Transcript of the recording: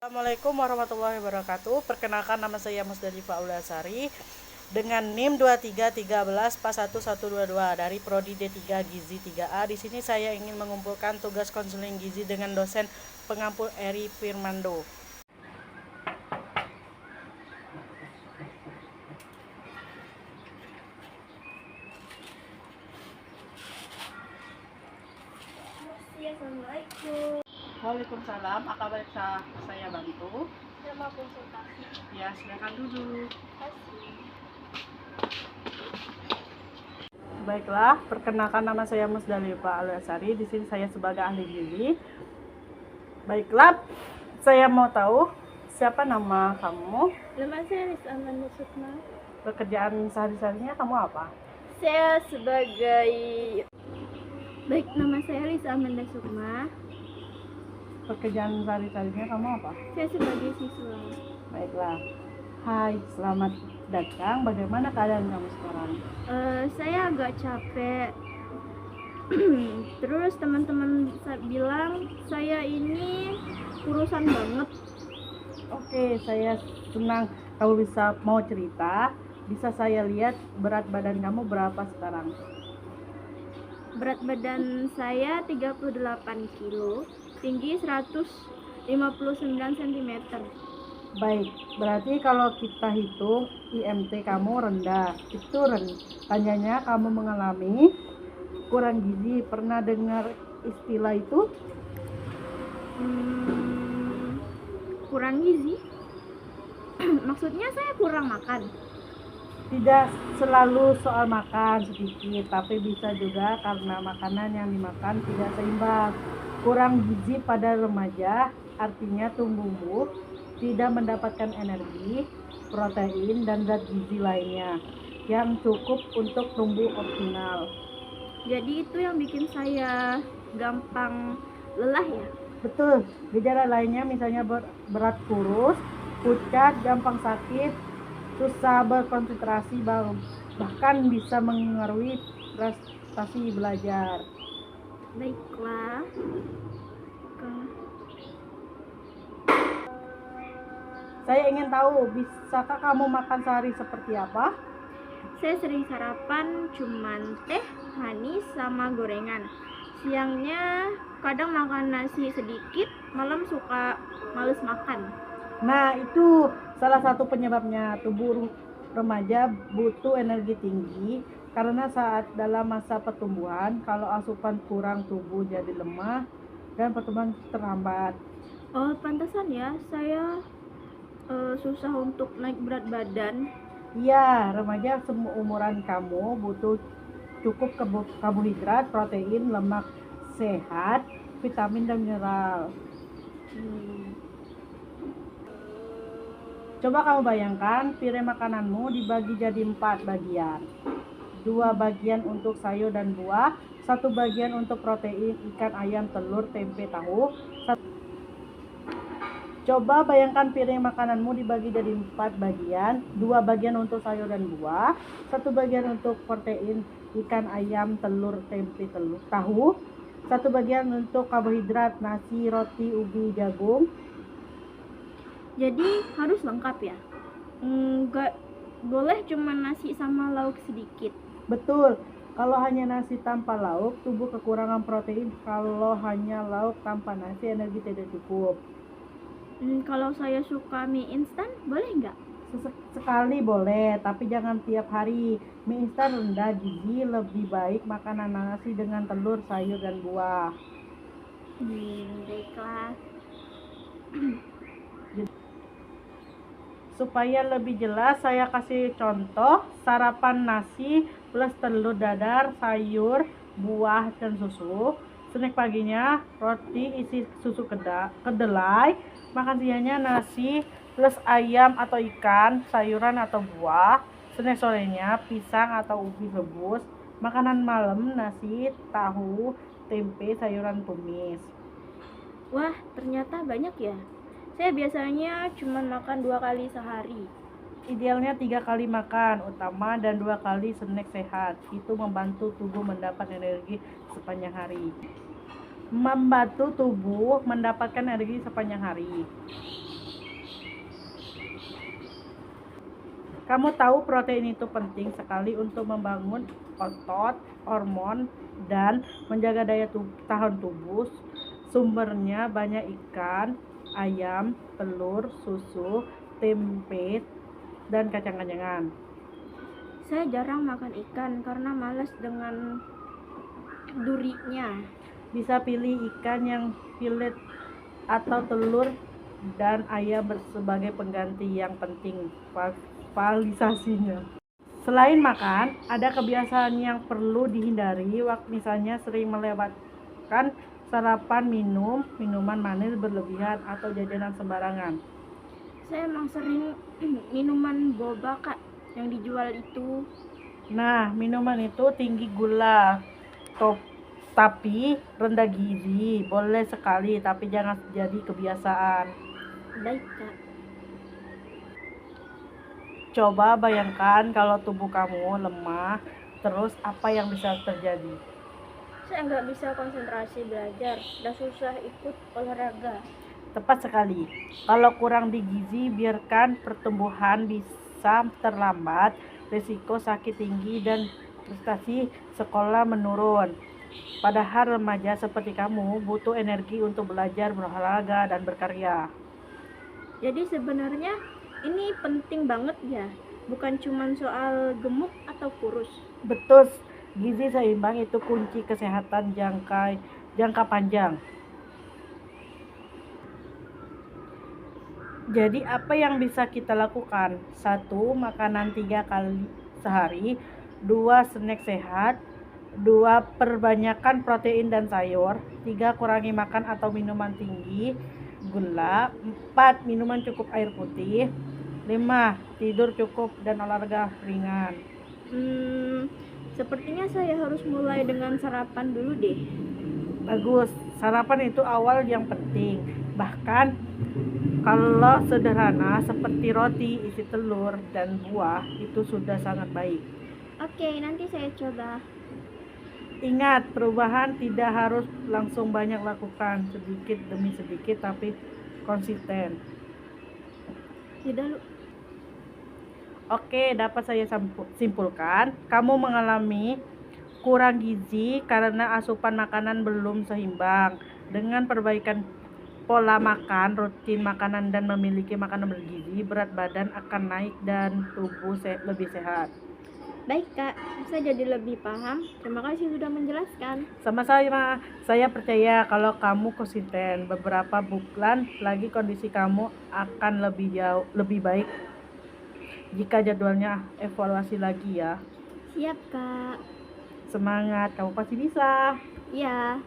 Assalamualaikum warahmatullahi wabarakatuh. Perkenalkan, nama saya Musdalifah Aulasari dengan NIM 2313411122 dari Prodi D3 Gizi 3A. Di sini saya ingin mengumpulkan tugas konseling gizi dengan dosen pengampu Eri Firmando. Assalamualaikum. Waalaikumsalam. Apa bisa saya bantu? Saya mau konsultasi. Ya, silakan duduk. Kasih. Baiklah, perkenalkan, nama saya Musdalifah Aulasari. Di sini saya sebagai ahli gizi. Baiklah, saya mau tahu siapa nama kamu, Nama saya Ris Amanda Sukma. pekerjaan sehari-harinya kamu apa? Saya sebagai nama saya Ris Amanda Sukma. Pekerjaan sehari-harinya kamu apa? Saya sebagai siswa. Baiklah. Hai, selamat datang. Bagaimana keadaan kamu sekarang? Saya agak capek. Terus teman-teman bilang saya ini kurusan banget. Oke, saya senang kamu mau cerita. Bisa saya lihat berat badan kamu berapa sekarang? Berat badan saya 38 kilo, tinggi 159 cm. Baik, berarti kalau kita hitung IMT kamu rendah. Tandanya kamu mengalami kurang gizi. Pernah dengar istilah itu? Kurang gizi? Maksudnya saya kurang makan? Tidak selalu soal makan sedikit, tapi bisa juga karena makanan yang dimakan tidak seimbang. Kurang gizi pada remaja artinya tubuhmu tidak mendapatkan energi, protein, dan zat gizi lainnya yang cukup untuk tumbuh optimal. Jadi itu yang bikin saya gampang lelah ya? Betul, gejala lainnya misalnya berat kurus, pucat, gampang sakit, susah berkonsentrasi, bahkan bisa mengaruhi prestasi belajar. Baiklah. Saya ingin tahu, bisakah kamu makan sehari seperti apa? Saya sering sarapan cuman teh, manis, sama gorengan. Siangnya kadang makan nasi sedikit, malam suka males makan. Nah, itu salah satu penyebabnya. Tubuh remaja butuh energi tinggi karena saat dalam masa pertumbuhan. Kalau asupan kurang, tubuh jadi lemah dan pertumbuhan terhambat. Oh, pantasan ya, saya susah untuk naik berat badan. Iya, remaja seumuran kamu butuh cukup karbohidrat, protein, lemak sehat, vitamin, dan mineral. Coba kamu bayangkan piring makananmu dibagi jadi 4 bagian. 2 bagian untuk sayur dan buah, 1 bagian untuk protein, ikan, ayam, telur, tempe, tahu. Coba bayangkan piring makananmu dibagi jadi 4 bagian, 2 bagian untuk sayur dan buah, 1 bagian untuk protein, ikan, ayam, telur, tempe, tahu, 1 bagian untuk karbohidrat, nasi, roti, ubi, jagung. Jadi harus lengkap ya? Enggak boleh cuma nasi sama lauk sedikit. Betul, kalau hanya nasi tanpa lauk, tubuh kekurangan protein. Kalau hanya lauk tanpa nasi, energi tidak cukup. Kalau saya suka mie instan, boleh nggak? Sekali boleh, tapi jangan tiap hari. Mie instan rendah gizi, lebih baik makanan nasi dengan telur, sayur, dan buah. Baiklah. Supaya lebih jelas, saya kasih contoh. Sarapan nasi plus telur dadar, sayur, buah, dan susu. Snack paginya roti isi susu kedelai. Makan siangnya nasi plus ayam atau ikan, sayuran atau buah. Snack sorenya pisang atau ubi rebus. Makanan malam nasi, tahu, tempe, sayuran tumis. Wah, ternyata banyak ya. Saya biasanya cuma makan 2 kali sehari. Idealnya 3 kali makan utama dan 2 kali snack sehat. Itu membantu tubuh mendapat energi sepanjang hari. Membantu tubuh mendapatkan energi sepanjang hari. Kamu tahu protein itu penting sekali untuk membangun otot, hormon, dan menjaga daya tahan tubuh. Sumbernya banyak ikan, ayam, telur, susu, tempe, dan kacang-kacangan. Saya jarang makan ikan karena malas dengan durinya. Bisa pilih ikan yang filet atau telur dan ayam sebagai pengganti yang penting valisasinya. Selain makan, ada kebiasaan yang perlu dihindari, misalnya sering melewatkan sarapan, minuman manis berlebihan, atau jajanan sembarangan. Saya emang sering minuman boba kak yang dijual itu. Nah, minuman itu tinggi gula, tapi rendah gizi. Boleh sekali, tapi jangan jadi kebiasaan. Baik kak. Coba bayangkan kalau tubuh kamu lemah, terus apa yang bisa terjadi? Saya nggak bisa konsentrasi belajar dan susah ikut olahraga. Tepat sekali. Kalau kurang di gizi, biarkan pertumbuhan bisa terlambat, risiko sakit tinggi, dan prestasi sekolah menurun. Padahal remaja seperti kamu butuh energi untuk belajar, berolahraga, dan berkarya. Jadi sebenarnya ini penting banget ya, bukan cuma soal gemuk atau kurus. Betul, gizi seimbang itu kunci kesehatan jangka panjang. Jadi apa yang bisa kita lakukan? 1. Makanan 3 kali sehari. 2. Snack sehat. 2. Perbanyakkan protein dan sayur. 3. Kurangi makan atau minuman tinggi gula. 4. Minuman cukup air putih. 5. Tidur cukup dan olahraga ringan. Sepertinya saya harus mulai dengan sarapan dulu deh. Bagus, sarapan itu awal yang penting. Bahkan kalau sederhana seperti roti isi telur dan buah itu sudah sangat baik. Oke, nanti saya coba. Ingat, perubahan tidak harus langsung banyak lakukan, sedikit demi sedikit tapi konsisten. Tidak. Oke, dapat saya simpulkan, kamu mengalami kurang gizi karena asupan makanan belum seimbang. Dengan perbaikan pola makan, rutin makanan, dan memiliki makanan bergizi, berat badan akan naik dan tubuh lebih sehat. Baik kak, saya jadi lebih paham. Terima kasih sudah menjelaskan. Sama-sama, saya percaya kalau kamu konsisten, beberapa bulan lagi kondisi kamu akan lebih baik. Jika jadwalnya evaluasi lagi ya. Siap kak. Semangat, kamu pasti bisa. Iya.